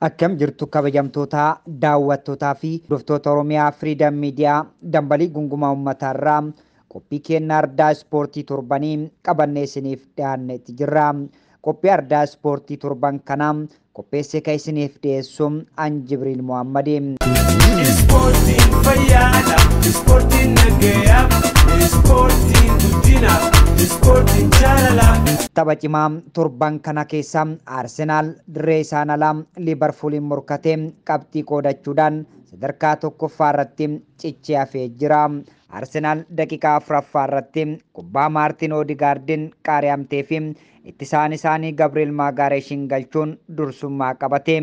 Akkam jirtu kabajamtoota daawwattootaa fi hordoftoota Oromiyaa Freedom Media dambalii gungumaa uummatarraa qophii kennaa ardaa ispoortii torbanii qabannee isiniif dhiyaannetti jirra. Qophii ardaa ispoortii torban kanaa qopheessee kan isiniif dhiyeessu an Jibriil Muhammadi. Ispoortiin fayyaadha, ispoortiin nagayaa, ispoortiin guddina, ispoortiin jaalala. Tapha cimaa torban kana keessa Arsenaal dirree isaan alaa Liverpooliin morkatee qabxii qoodachuudhaan sadarkaa tokkoffaa irratti cichee hafee jira. Arsenaal daqiiqaa afuraffaa irratti kubbaa Maartin Oodigaardiin qaari'amtee fi ittisaan isaanii Gabriel Maagaareshiin galchuun dursummaa qabate.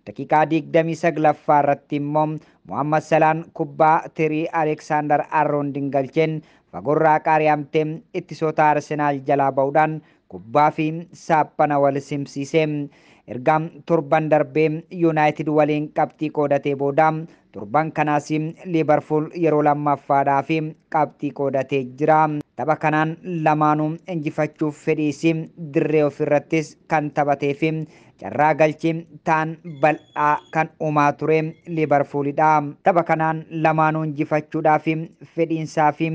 Daqiiqaa 29ffaa irratti immoo Muhammad Salaan kubbaa Tirii Aleksaandar Arnooldiin galcheen fagorraa qaari'amtee ittisoota Arsenaal jalaa ba'uudhaan kubbaa fi saaphana wal simsiise. Erga torban darbee Yuunaayitid waliin qabxii qoodatee booda torban kanaas Liverpool yeroo lammaffaadhaaf qabxii qoodatee jira. Tapha kanaan lamaanuu injifachuuf fedhiisi dirree ofirrattis kan taphatee fi carraa galchii ta'an bal'aa kan uumaa ture Liverpoolidha. Tapha kanaan lamaanuu injifachuudhaaf fedhiinsaa fi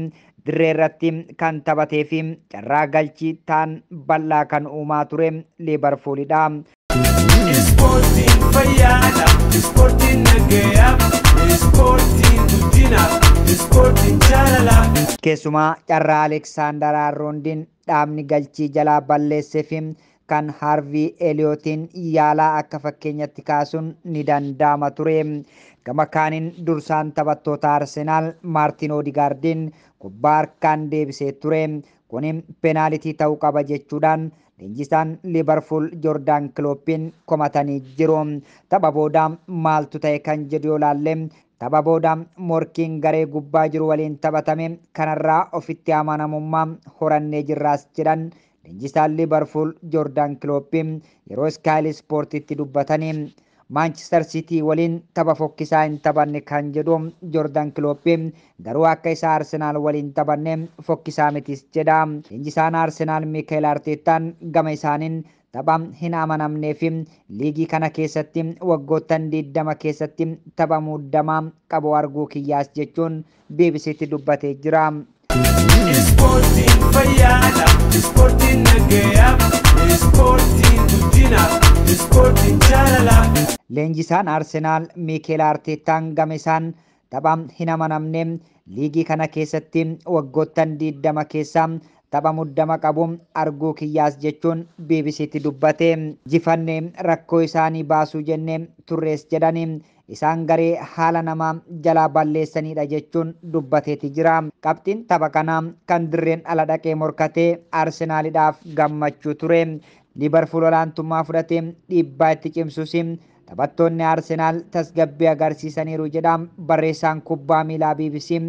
dirree irratti kan taphatee fi carraa galchii ta'an bal'aa kan uumaa ture Liverpoolidha. Ispoortiin fayyaadha, ispoortiin nagayaa, ispoortiin guddina, ispoortiin jaalala. Keessumaa carraa Aleksaandar Arnooldiin dhaabni galchii jalaa balleessee fi kan Harvii Eliyootiin yaalaa akka fakkeenyatti kaasuun ni danda'ama ture. Gama kaaniin dursaan taphattoota Arsenaal Maartin Oodigaardiin kubbaa harkaan deebisee ture. Kun peenaalitii ta'uu qaba jechuudhaan leenjisaan Liverpool Joordaan Kilooppiin komatanii jiru. Tapha booda maaltu ta'e kan jedhu yoo laalle tapha booda morkiin garee gubbaa jiru waliin taphatame kanarraa ofitti amanamummaa horannee jirraas jedhan leenjisaan Liverpool Joordaan Kilooppiin yeroo Sky Sportitti dubbatanii. Manchester City waliin tapha fokkisaa hin taphanne kan jedhu Joordaan Kilooppiin garuu akka isaa Arsenaal waliin taphanne fokkisaa mitis jedha. Leenjisaan Arsenaal Mikel Arteetaan gama isaaniin tapha hin amanamnee fi liigii kana keessatti waggoottan 20 keessatti tapha muddamaa qabu arguu kiyyaas jechuun BBCtti dubbatee jira. Ispoortiin fayyaadha, ispoortiin nagayaa, ispoortiin guddina, ispoortiin jaalala. Leenjisaan Arsenaal Mikel Arteetaan gama isaan tapha hin amanamne liigii kana keessatti waggoottan 20 keessa tapha muddama qabu arguu kiyyaas jechuun BBCtti dubbate. Jifannee rakkoo isaanii baasuu jennee turrees jedhanii isaan garee haala namaa jalaa balleessanidha jechuun dubbateeti jira. Qabxiin tapha kanaa kan dirreen ala dhaqee morkatee Arsenaaliidhaaf gammachuu ture. Liverpool olaantummaa fudhatee dhiibbaa itti cimsus taphattoonni Arsenaal tasgabbii agarsiisaniiru jedha barreessaan kubbaa miilaa BBC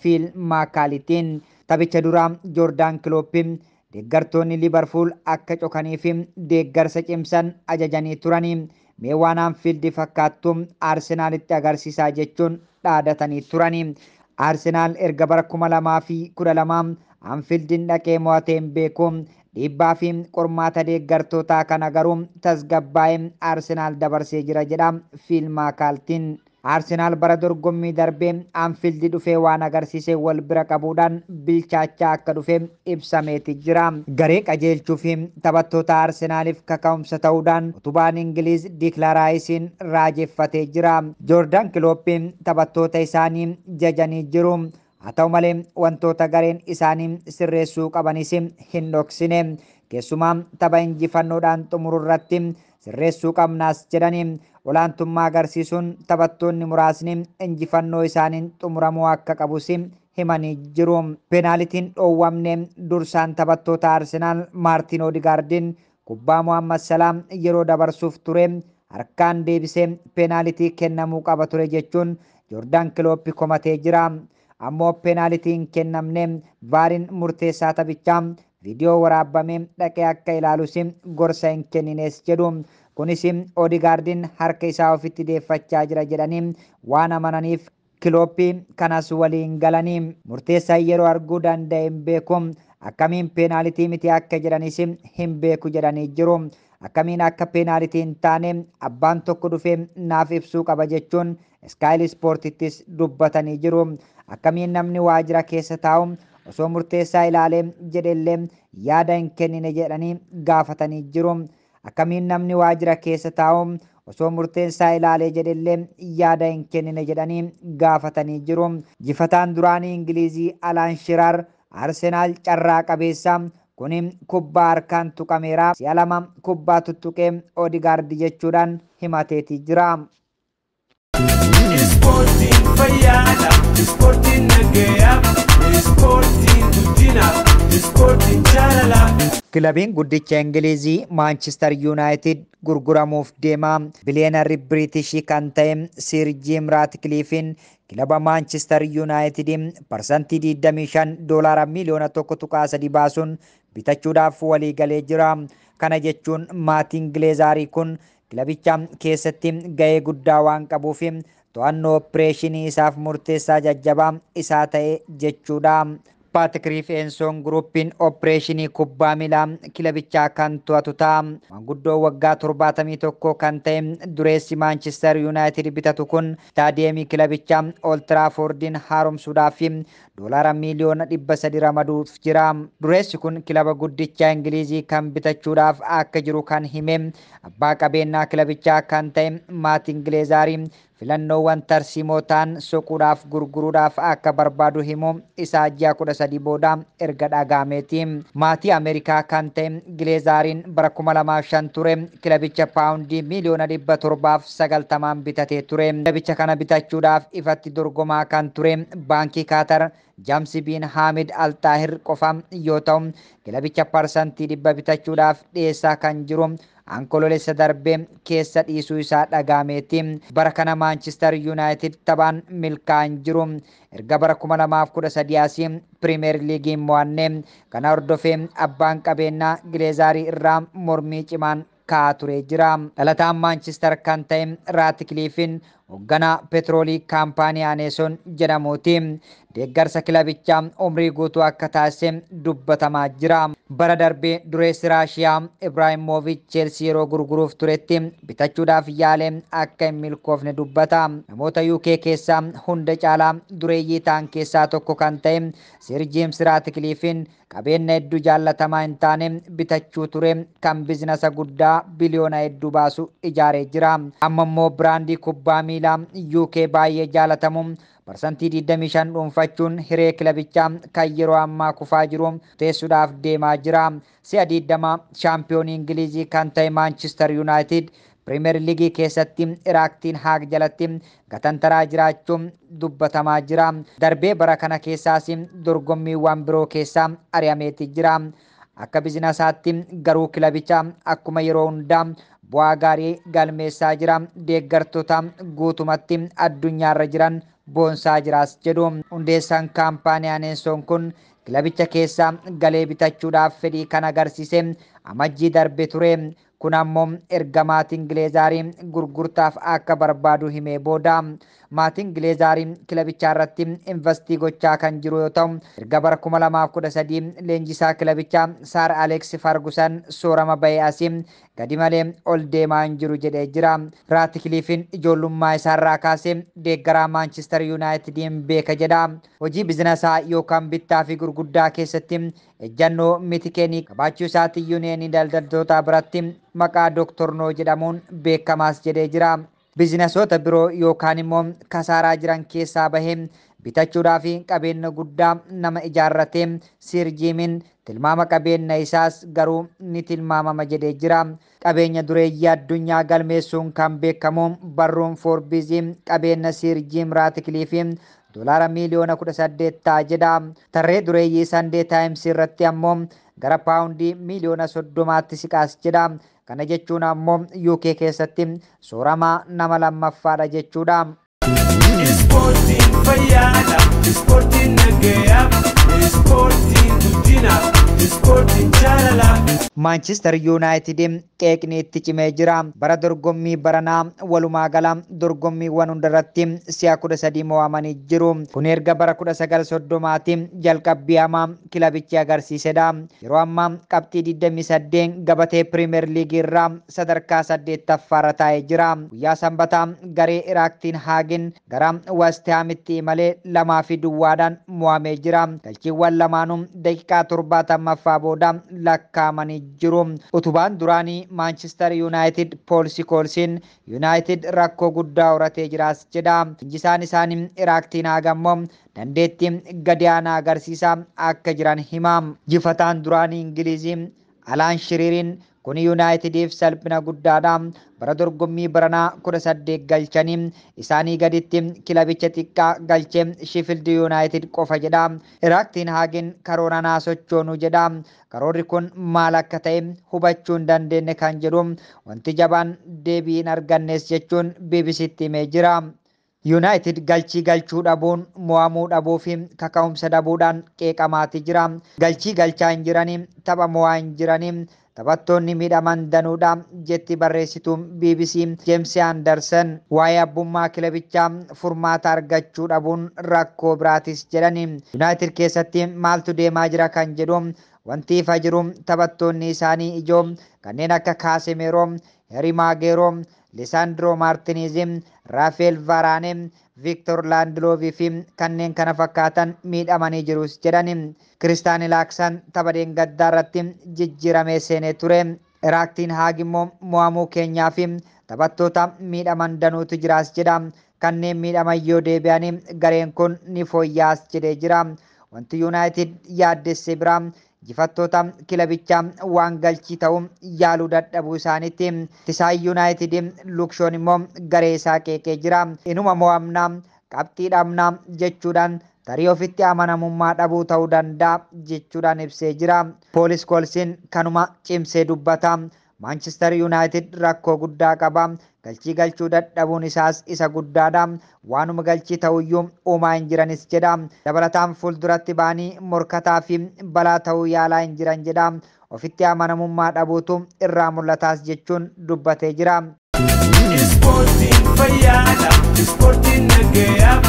Phil Maakaalitiin. Taphicha duraa Joordaan Kilooppiin deeggartoonni Liverpool akka cokanii fi deeggarsa cimsan ajajanii turanii. Mee waan Anfield fakkaattu Arsenaalitti agarsiisaa jechuun dhaadatanii turanii. Arsenaal erga bara 2012 Anfieldiin dhaqee mo'atee hin beeku. Dhiibbaa fi qormaata deeggartootaa kana garuu tasgabbaa'ee Arsenaal dabarsee jira jedha Phil Maakaaltiin. Arsenaal bara dorgommii darbee Anfield dhufee waan agarsiise wal bira qabuudhaan bilchaachaa akka dhufe ibsameeti jira. Garee qajeelchuu fi taphattoota Arsenaaliif kaka'umsa ta'uudhaan utubaan Ingiliiz Declan Rice'n raajeffatee jira. Joordaan Kilooppiin taphattoota isaanii jajanii jiru. Haa ta'u malee wantoota gareen isaanii sirreessuu qabanis hin dhoksine. Keessumaa tapha injifannoodhaan xumuru irratti sirreessuu qabnaas jedhanii olaantummaa agarsiisuun taphattoonni muraasni injifannoo isaaniin xumuramuu akka qabus himanii jiru. Peenaalitiin dhoowwamne dursaan taphattoota Arsenaal Maartin Oodigaardiin kubbaa Muhammad Salaam yeroo dabarsuuf ture harkaan deebisee peenaalitii kennamuu qaba ture jechuun Joordaan Kilooppi komatee jira. Ammoo peenaalitiin kennamne vaariin murteessaa taphichaa viidiyoo waraabamee dhaqee akka ilaalus gorsa hin kenninees jedhu. Kunis Oodigaardiin harka isaa ofitti deeffachaa jira jedhanii waan amananiif Kilooppii kanas waliin galanii murteessaa yeroo arguu danda'e hin beeku. Akkamiin peenaalitii miti akka jedhanis hin beeku jedhanii jiru. akkamiin akka peenaalitii hin taane abbaan tokko dhufee naaf ibsuu qaba jechuun Sky Sportittis dubbatanii jiru. Akkamiin namni waajjira keessa taa'u osoo murteessaa ilaalee jedhellee yaada hin kennine jedhanii gaafatanii jiru. Akkamiin namni waajjira keessa taa'u osoo murteessaa ilaalee jedhellee yaada hin kennine jedhanii gaafatanii jiru. Jifataan duraanii Ingilizii Alan Shearer Arsenaal carraa qabeessa kuni kubbaa harkaan tuqameera. Si'a lama kubbaa tuttuqee Odegaard jechuudhaan himateetii jira. Ispoortiin fayyaadha, ispoortiin nagayaaf, ispoortiin guddinaaf, ispoortiin jaalalaaf. Kilabiin guddicha Ingilizii Manchester United gurguramuuf deema. Biliyeenarri Biriitishii kan ta'e Sir Jim Ratcliffe'n kilaba Manchester United parsantii 25 doolaara miliyoona 1.3 baasuun bitachuudhaaf walii galee jira. Kana jechuun maatiin Gileezaarii kun kilabicha keessatti gahee guddaa waan qabuuf to'annoo opereeshinii isaaf murteessaa jajjabaa isaa ta'e jechuudha. Patrick Rifeenson Groupin opereeshinii kubbaa miilaa kilabichaa kan to'atu ta'a. Manguddoo waggaa 71 kan ta'e dureessi Manchester United bitatu kun istaadiyeemii kilabichaa Old Traffordin haaromsuudhaaf doolaara miliyoona 300 ramaduuf jira. Dureessi kun kilaba guddicha Ingilizii kan bitachuudhaaf akka jiru kan hime abbaa qabeenyaa kilabichaa kan ta'e maatiin Gileezaarii filannoowwan tarsiimoo ta'an soquudhaaf gurguruudhaaf akka barbaadu himu isaa ji'a 13 booda erga dhagahameeti. Maatii Ameerikaa kan ta'e Gileezaariin bara 2005 ture kilabicha paawundii miliyoona 790 bitatee ture. Kilabicha kana bitachuudhaaf ifatti dorgomaa kan ture baankii Kaatar James bin Hamid Al Taahir qofa yoo ta'u kilabicha parsantii 100 bitachuudhaaf dhiyeessaa kan jiru Ankololessa darbee keessa dhiisuu isaa dhagahameeti. Bara kana Manchester United taphaan milkaa'an jiru. Erga bara 2013 asii Premier League mo'anne. Kana hordofee abbaan qabeenyaa Gileezaarii irraa mormii cimaan ka'aa ture jira. Dhalataan Manchester kan ta'e Ratcliffe'n hoogganaa petroolii kaampaanii Aneeson jedhamuuti. Deeggarsa kilabichaa umrii guutuu akka taasise dubbatamaa jira. Bara darbee dureessi Raashiyaa Ibrahimovic Chelsea yeroo gurguruuf turetti bitachuudhaaf yaalee akka hin milkoofne dubbata. Namoota UK keessaa hunda caalaa dureeyyii ta'an keessaa tokko kan ta'e Sir James Ratcliffe'n qabeenya hedduu jaallatamaa hin taane bitachuu ture kan biizinasa guddaa biliyoona hedduu baasu ijaaree jira. Amma immoo biraandii kubbaa miilaa UK baay'ee jaalatamu parsantii 25 dhuunfachuun hiree kilabichaa kan yeroo ammaa kufaa jiru teessuudhaaf deemaa jira. Si'a 20 shaampiyoonii Ingilizii kan ta'e Manchester United Premier League keessatti Iraaktiin Haag jalatti gatantaraa jiraachuun dubbatamaa jira. Darbee bara kana keessaas dorgommiiwwan biroo keessaa ari'ameeti jira. Akka biizinasaatti garuu kilabicha akkuma yeroo hundaa bu'aa gaarii galmeessaa jira. Deeggartoota guutumatti addunyaarra jiran boonsaa jiraas jedhu. Hundeessaan kaampaanii Aneeson kun kilabicha keessaa galee bitachuudhaaf fedhii kan agarsiise amajjii darbe ture. Kun ammoo erga maatiin Gileezaarii gurgurtaaf akka barbaadu himee booda. Maatiin Gileezaarii kilabicha irratti investii gochaa kan jiru yoo ta'u erga bara 2013 leenjisaa kilabichaa Sir Alex Ferguson soorama bahee asii gadi malee ol deemaa hin jiru jedhee jira. Ratcliffe'n ijoollummaa isaarraa kaasee deeggaraa Manchester Unitediin beeka jedha. Hojii biizinasaa yookaan bittaa fi gurguddaa keessatti ejjannoo miti kennii qabaachuu isaatii yuuniyeenii daldaltoota biratti maqaa Dr. No jedhamuun beekamaas jedhee jira. Biizinasoota biroo yookaan immoo kasaaraa jiran keessaa bahee bitachuudhaaf qabeenya guddaa nama ijaarratee Sir Jim'n tilmaama qabeenya isaas garuu ni tilmaamama jedhee jira. Qabeenya dureeyyii addunyaa galmeessuun kan beekamu barruun Forbes qabeenya Sir Jim Ratcliffe'n doolaara miliyoona 18 ta'a jedha. Tarree dureeyyii Sunday Times irratti ammoo gara paawundii miliyoona 30tti siqaas jedha. Kana jechuun ammoo UK keessatti sooramaa nama lammaffaadha jechuudha. Ispoortiin fayyaadha, ispoortiin nagayaaf, ispoortiin guddinaaf, ispoortiin jaalalaaf. Manchester United qeeqni itti cimee jira. Bara dorgommii baranaa walumaa gala dorgommiiwwan hundarratti si'a 13 mo'amanii jiru. Kun erga bara 1930 jalqabbii hamaa kilabichi agarsiisedha. Yeroo ammaa qabxii 28 gabatee Premier League irraa sadarkaa 8ffaarra taa'ee jira. Guyyaa sanbataa garee Iraaktiin Haagin gara West Hamitti imalee 2-2dhaan mo'amee jira. Galchiiwwan lamaanuu daqiiqaa 70ffaa booda lakkaa'amanii jiru. Utubaan duraanii Manchester United Paul Scholes United rakkoo guddaa horatee jiraas jedha. Injisaan isaanii Iraaktiin Haagammoo dandeettii gadi aanaa agarsiisaa akka jiran hima. Jifataan duraanii Ingilizii Alaan Shiriiriin kun United salphina guddaadha. Bara dorgommii baranaa 18 galchanii isaanii gaditti kilabicha xiqqaa galchee Sheffield United qofa jedha. Iraaktiin Haagin karoora naa sochoonu jedha. Karoorri kun maal akka ta'e hubachuu hin dandeenye kan jedhu wanti jabaan deebii hin argannes jechuun BBCtti himee jira. United galchii galchuu dhabuun mo'amuu dhabuu fi kaka'umsa dhabuudhaan qeeqamaati jira. Galchii galchaa hin jiranii tapha mo'aa hin jiranii taphattoonni miidhaman danuudha jetti barreessituun BBC James Anderson. Waa'ee abbummaa kilabichaa furmaata argachuu dhabuun rakkoo biraatis jedhani. United keessatti maaltu deemaa jira kan jedhu wanti ifa jiru taphattoonni isaanii ijoo kanneen akka Casemiro, Harry Maguire, Lisandro Martinez, Rafael Varane, Victor Lindelof fi kanneen kana fakkaatan miidhamanii jirus jedhani. Christian Eriksen tapha dheengaddaa irratti jijjiiramee seenee ture. Iraaktiin Haag immoo mo'amuu keenyaa fi taphattoota miidhaman danuutu jiraas jedha. Kanneen miidhaman yoo deebi'an gareen kun ni fooyya'as jedhee jira. Wanti United yaaddesse bira jifattoota kilabichaa waan galchii ta'u yaaluu dadhabuu isaaniitti. Tisaan United Lukshoon immoo garee isaa qeeqee jira. Inuma mo'amnaa qabxii dhabnaa jechuudhaan tarii ofitti amanamummaa dhabuu ta'uu danda'a jechuudhaan ibsee jira. Paul Scholes kanuma cimsee dubbata. Manchester United rakkoo guddaa qaba. Galchii galchuu dadhabuun isaas isa guddaadha. Waanuma galchii ta'uyyuu uumaa hin jiranis jedha. Dabalataan fuulduratti ba'anii morkataa fi balaa ta'uu yaalaa hin jiran jedha. Ofitti amanamummaa dhabuutu irraa mul'ataas jechuun dubbatee jira. Ispoortiin fayyaadha. Ispoortiin nagayaaf.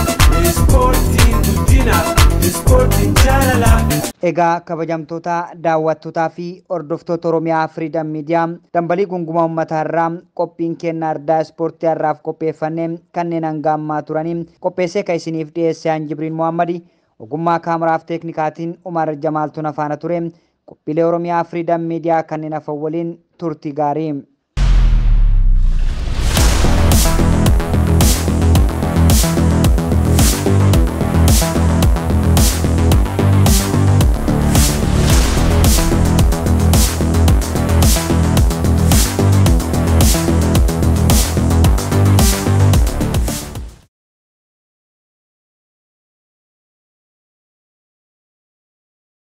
Ispoortiin guddinaaf. Ispoortiin jaalalaaf. Egaa kabajamtoota daawwattootaa fi hordoftoota Oromiyaa Freedom Media dambalii gungumaa uummataa irraa qophiin kennaa addaa ispoortii har'aaf qopheeffannee kanneen hanga ammaa turanii qopheessee kan isiniif dhiyeesse Jibriil Mohammadi ogummaa kaameraaf teeknikaatiin Umar Jamaaltuun faana ture. Qophiilee Oromiyaa Freedom Media kanneen hafan waliin turtii gaarii.